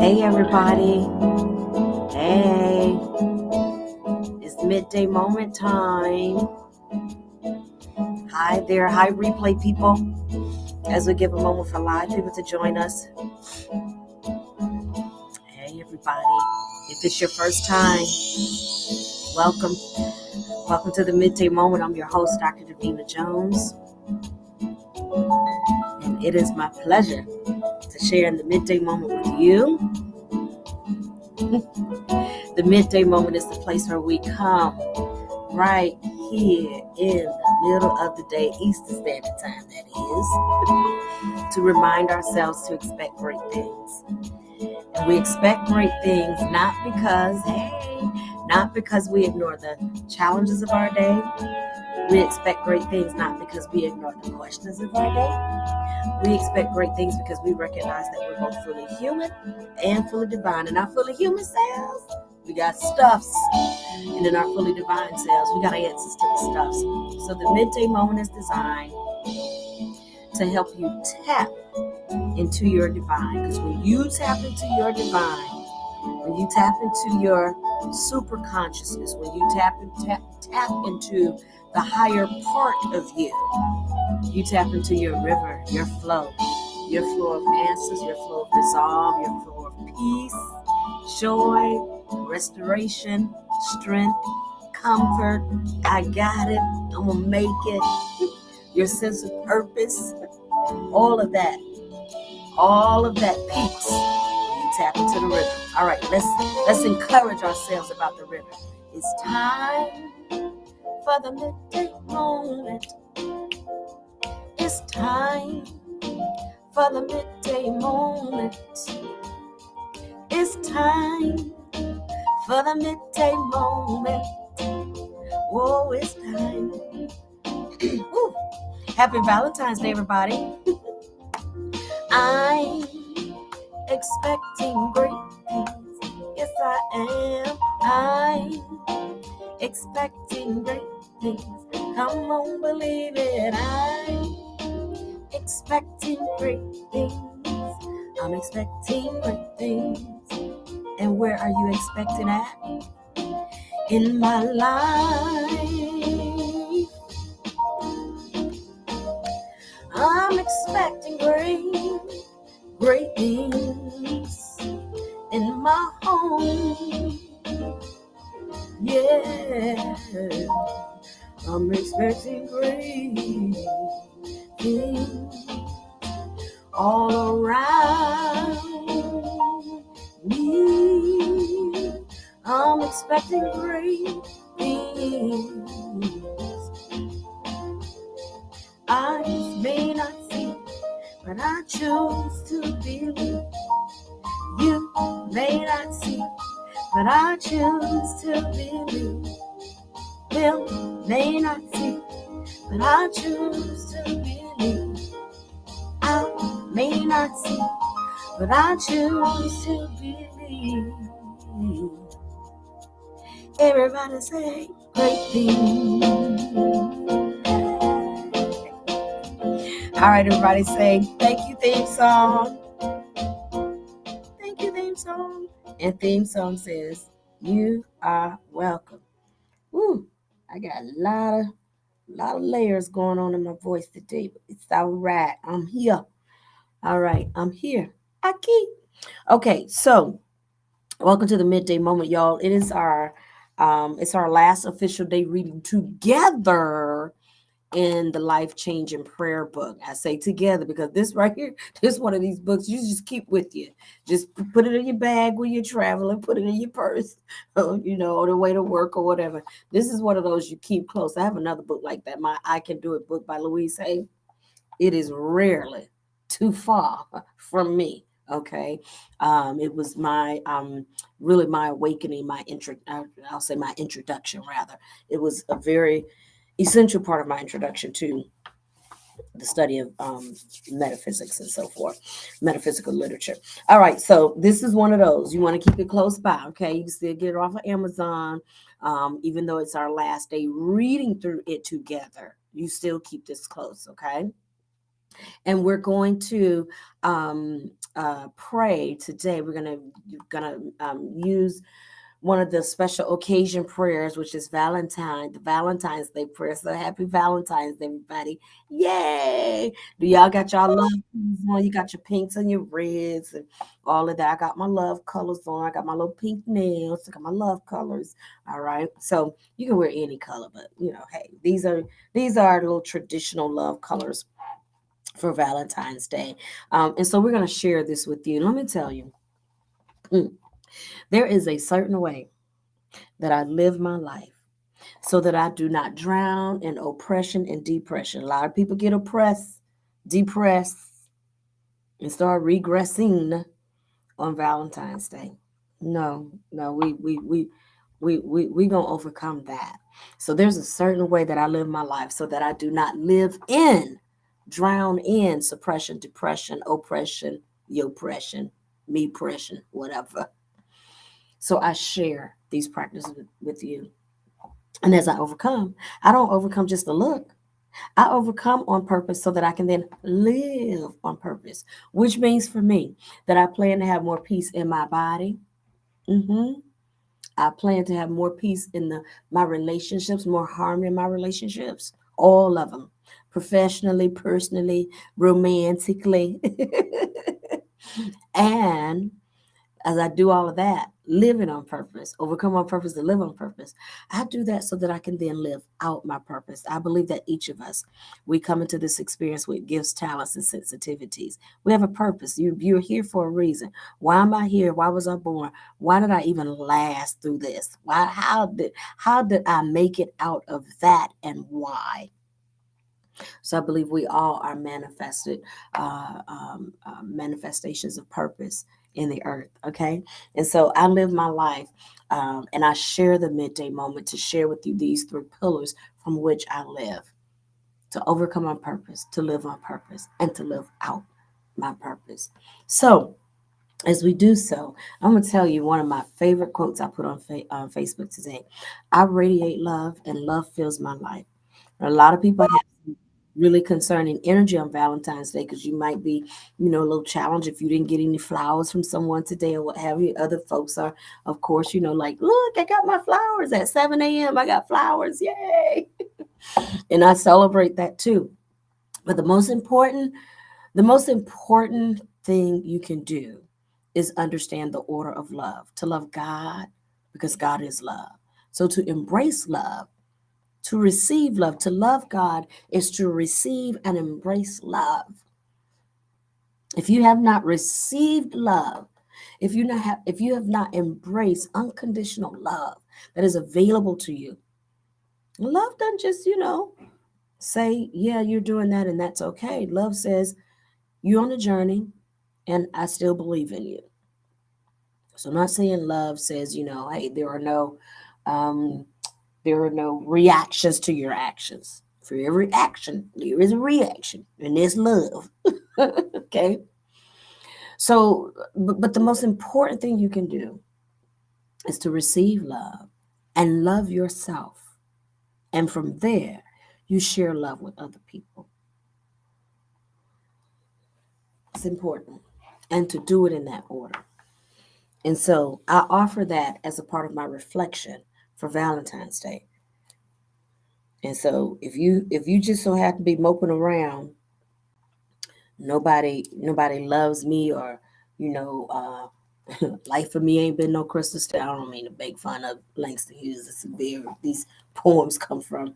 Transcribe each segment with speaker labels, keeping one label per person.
Speaker 1: Hey everybody. Hey. It's midday moment time. Hi there. Hi replay people. As we give a moment for live people to join us. Hey everybody. If it's your first time, welcome. Welcome to the midday moment. I'm your host, Dr. Davina Jones. And it is my pleasure to share in the midday moment with you. The midday moment is the place where we come right here in the middle of the day, Eastern Standard Time, that is, to remind ourselves to expect great things. And we expect great things not because we ignore the challenges of our day. We expect great things not because we ignore the questions of our day. We expect great things because we recognize that we're both fully human and fully divine. In our fully human selves, we got stuffs. And in our fully divine selves, we got answers to the stuffs. So the midday moment is designed to help you tap into your divine. Because when you tap into your divine, when you tap into your super consciousness, when you tap into the higher part of you, you tap into your river, your flow of answers, your flow of resolve, your flow of peace, joy, restoration, strength, comfort. I got it. I'm going to make it. Your sense of purpose, all of that peaks when you tap into the river. All right, let's encourage ourselves about the river. It's time for the midday moment. It's time for the midday moment. It's time for the midday moment. Whoa, it's time. Happy Valentine's Day, everybody. I'm expecting great things. Yes, I am. I'm expecting great things. Come on, believe it. I'm expecting great things. I'm expecting great things. And where are you expecting at? In my life, I'm expecting great things in my home. Yeah, I'm expecting great things all around me. I'm expecting great things. Eyes may not see, but I choose to believe. You may not see, but I choose to believe. Bill may not see, but I choose to believe. I may not see, but I choose to believe. Everybody say great things. All right, everybody say thank you, theme song. Thank you, theme song. And theme song says, you are welcome. Woo, I got a lot of layers going on in my voice today, but it's all right. I'm here. All right, I'm here. Aki. Okay, so welcome to the midday moment, y'all. It is it's our last official day reading together in the life-changing prayer book. I say together because this right here, this one of these books you just keep with you. Just put it in your bag when you're traveling, put it in your purse, on the way to work or whatever. This is one of those you keep close. I have another book like that, my I Can Do It book by Louise Hay. It is rarely too far from me. Okay. It was my really my awakening, I'll say my introduction rather. It was a very essential part of my introduction to the study of metaphysics and so forth, metaphysical literature. All right, so this is one of those. You want to keep it close by, okay? You can still get it off of Amazon, even though it's our last day reading through it together. You still keep this close, okay? And we're going to pray today. We're gonna use one of the special occasion prayers, which is the Valentine's Day prayer. So happy Valentine's Day, everybody. Yay! Do y'all got y'all love colors on? You got your pinks and your reds and all of that. I got my love colors on. I got my little pink nails. I got my love colors. All right. So you can wear any color, but hey, these are little traditional love colors for Valentine's Day. And so we're going to share this with you. Let me tell you, mm, there is a certain way that I live my life so that I do not drown in oppression and depression. A lot of people get oppressed, depressed, and start regressing on Valentine's Day. No, no, we gonna overcome that. So there's a certain way that I live my life so that I do not drown in suppression, depression, oppression, your oppression, me oppression, whatever. So I share these practices with you. And as I don't overcome just to look. I overcome on purpose so that I can then live on purpose, which means for me that I plan to have more peace in my body. hmm I plan to have more peace in my relationships, more harmony in my relationships, all of them, professionally, personally, romantically, and as I do all of that, living on purpose, overcome on purpose to live on purpose, I do that so that I can then live out my purpose. I believe that each of us, we come into this experience with gifts, talents, and sensitivities. We have a purpose. You're here for a reason. Why am I here? Why was I born? Why did I even last through this? How did I make it out of that, and why? So I believe we all are manifestations of purpose in the earth. Okay. And so I live my life and I share the midday moment to share with you these three pillars from which I live to overcome on purpose, to live on purpose, and to live out my purpose. So, as we do so, I'm going to tell you one of my favorite quotes I put on Facebook today. I radiate love, and love fills my life. A lot of people have really concerning energy on Valentine's Day because you might be, a little challenged if you didn't get any flowers from someone today or what have you. Other folks are, of course, like, look, I got my flowers at 7 a.m. I got flowers. Yay. And I celebrate that too. But the most important thing you can do is understand the order of love, to love God because God is love. So to embrace love, to receive love, to love God is to receive and embrace love. If you have not received love, if you have not embraced unconditional love that is available to you, love doesn't just, say, yeah, you're doing that and that's okay. Love says, you're on a journey and I still believe in you. So I'm not saying love says, hey, um, there are no reactions to your actions. For every action, there is a reaction, and there's love. Okay. So, but the most important thing you can do is to receive love and love yourself. And from there, you share love with other people. It's important. And to do it in that order. And so I offer that as a part of my reflection for Valentine's Day. And so if you just so happen to be moping around, nobody loves me, or life for me ain't been no crystal stone. I don't mean to make fun of Langston Hughes. These poems come from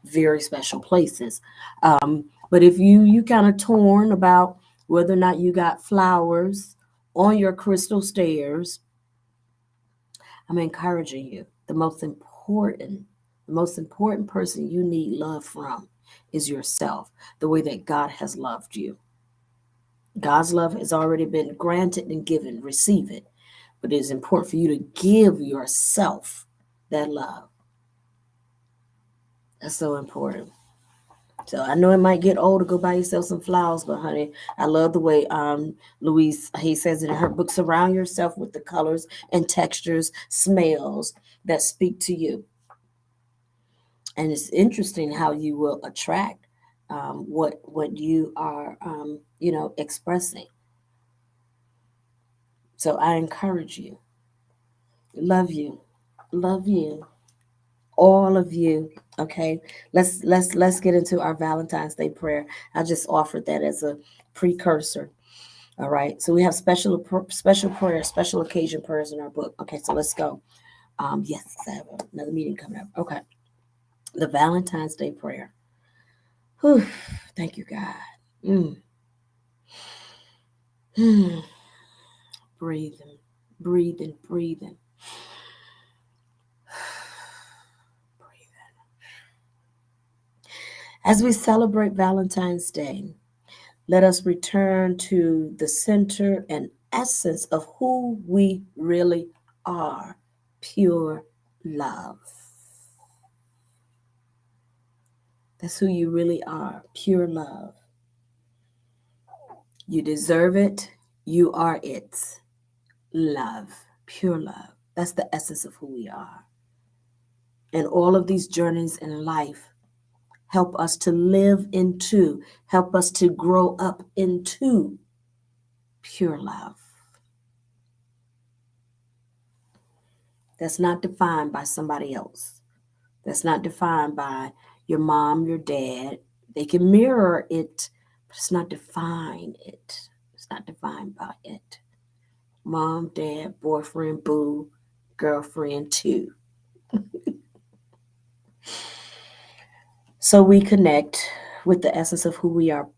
Speaker 1: very special places. But if you kind of torn about whether or not you got flowers on your crystal stairs, I'm encouraging you. The most important person you need love from is yourself, the way that God has loved you. God's love has already been granted and given. Receive it. But it is important for you to give yourself that love. That's so important. So I know it might get old to go buy yourself some flowers, but honey, I love the way Louise Hay says it in her book. Surround yourself with the colors and textures, smells that speak to you. And it's interesting how you will attract what you are expressing. So I encourage you, love you, love you, all of you. Okay, let's get into our Valentine's Day prayer. I just offered that as a precursor. All right, so we have special prayer, special occasion prayers in our book. Okay, so let's go. Yes, I have another meeting coming up. Okay, the Valentine's Day prayer. Whew, thank you, God. Mm. Breathing, breathing, breathing, breathing. As we celebrate Valentine's Day, let us return to the center and essence of who we really are: pure love. That's who you really are: pure love. You deserve it. You are it. Love, pure love. That's the essence of who we are. And all of these journeys in life help us to live into, help us to grow up into pure love. That's not defined by somebody else. That's not defined by your mom, your dad. They can mirror it, but it's not defined it. It's not defined by it. Mom, dad, boyfriend, boo, girlfriend, too. So we connect with the essence of who we are: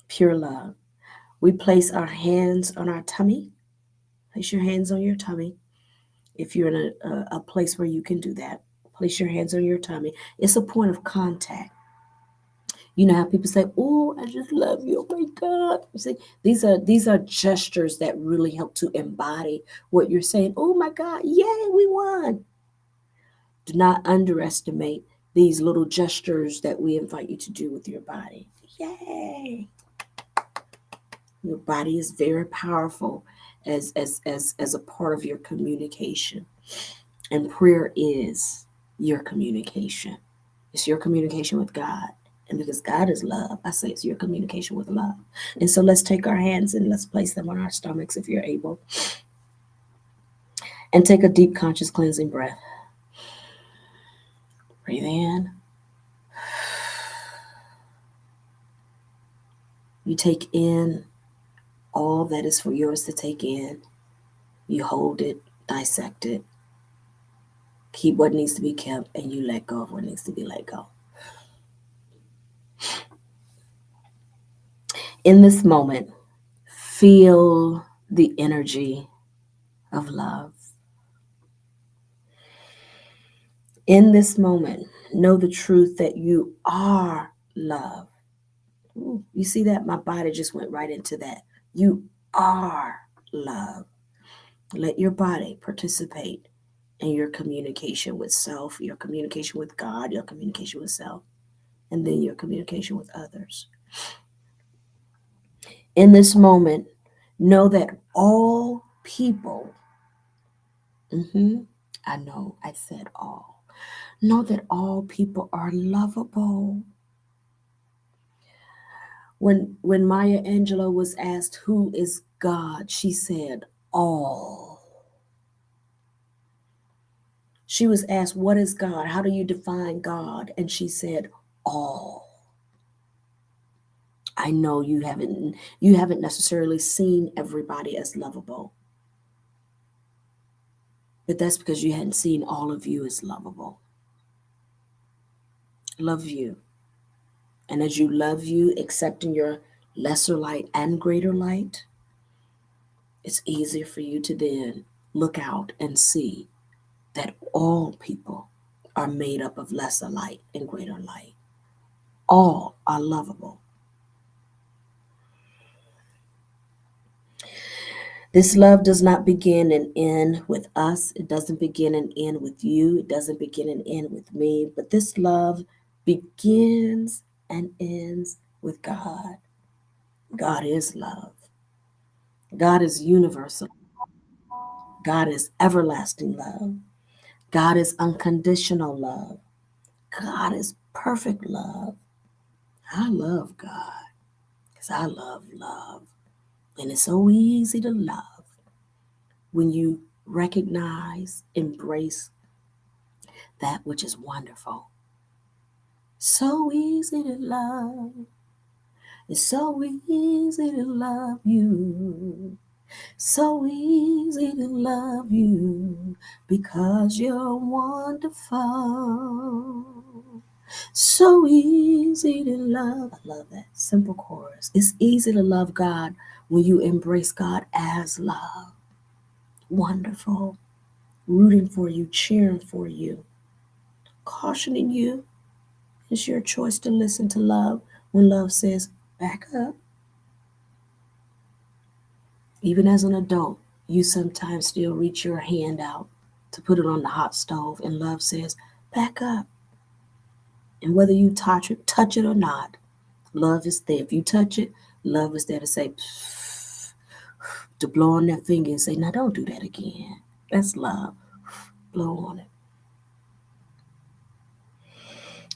Speaker 1: pure love. We place our hands on our tummy. Place your hands on your tummy. If you're in a place where you can do that, place your hands on your tummy. It's a point of contact. You know how people say, "Oh, I just love you. Oh my God!" You see, these are gestures that really help to embody what you're saying. Oh my God! Yay, we won! Do not underestimate these little gestures that we invite you to do with your body. Yay! Your body is very powerful as a part of your communication. And prayer is your communication. It's your communication with God. And because God is love, I say it's your communication with love. And so let's take our hands and let's place them on our stomachs if you're able. And take a deep, conscious, cleansing breath. Breathe in. You take in all that is for yours to take in. You hold it, dissect it, keep what needs to be kept, and you let go of what needs to be let go. In this moment, feel the energy of love. In this moment, know the truth that you are love. Ooh, you see that? My body just went right into that. You are love. Let your body participate in your communication with self, your communication with God, your communication with self, and then your communication with others. In this moment, know that all people, I know I said all, know that all people are lovable. When Maya Angelou was asked who is God, she said all. She was asked, what is God? How do you define God? And she said all. I know you haven't necessarily seen everybody as lovable. But that's because you hadn't seen all of you as lovable. Love you. And as you love you, accepting your lesser light and greater light, it's easier for you to then look out and see that all people are made up of lesser light and greater light. All are lovable. This love does not begin and end with us. It doesn't begin and end with you. It doesn't begin and end with me. But this love begins and ends with God. God is love. God is universal. God is everlasting love. God is unconditional love. God is perfect love. I love God because I love love. And it's so easy to love when you recognize, embrace that which is wonderful. So easy to love. It's so easy to love you. So easy to love you because you're wonderful. So easy to love. I love that simple chorus. It's easy to love God when you embrace God as love. Wonderful. Rooting for you, cheering for you, cautioning you. It's your choice to listen to love when love says, back up. Even as an adult, you sometimes still reach your hand out to put it on the hot stove, and love says, back up. And whether you touch it or not, love is there. If you touch it, love is there to say, to blow on that finger and say, now don't do that again. That's love. Blow on it.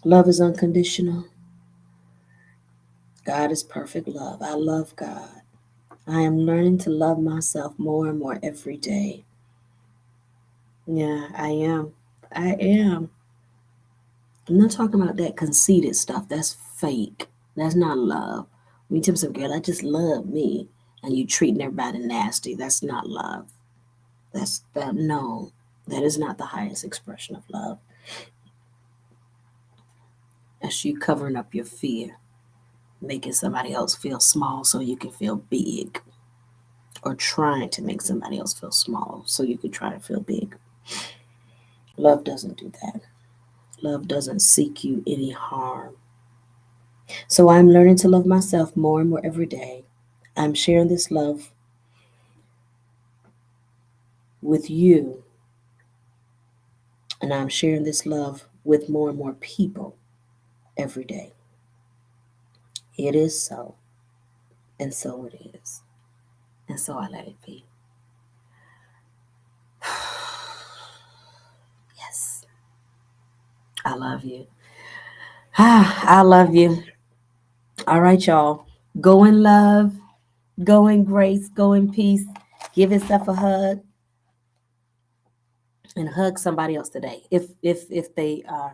Speaker 1: Love is unconditional. God is perfect love. I love God. I am learning to love myself more and more every day. Yeah, I am. I am. I'm not talking about that conceited stuff. That's fake. That's not love. When you tell some girl, I just love me, and you treating everybody nasty, that's not love. That's that no. That is not the highest expression of love. That's you covering up your fear, making somebody else feel small so you can feel big, or trying to make somebody else feel small so you can try to feel big. Love doesn't do that. Love doesn't seek you any harm. So I'm learning to love myself more and more every day. I'm sharing this love with you, and I'm sharing this love with more and more people every day. It is so, and so it is, and so I let it be. Yes, I love you. I love you. All right, y'all. Go in love, go in grace, go in peace. Give yourself a hug and hug somebody else today, if they are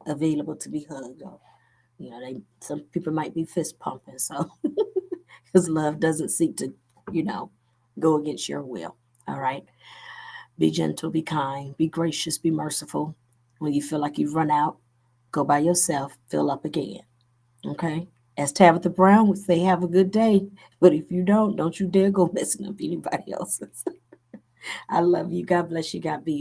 Speaker 1: available to be hugged. Or, they some people might be fist pumping, so because love doesn't seek to you know go against your will. All right, be gentle, be kind, be gracious, be merciful. When you feel like you've run out, go by yourself, fill up again. Okay, as Tabitha Brown would say, have a good day. But if you don't you dare go messing up anybody else's. I love you. God bless you. God be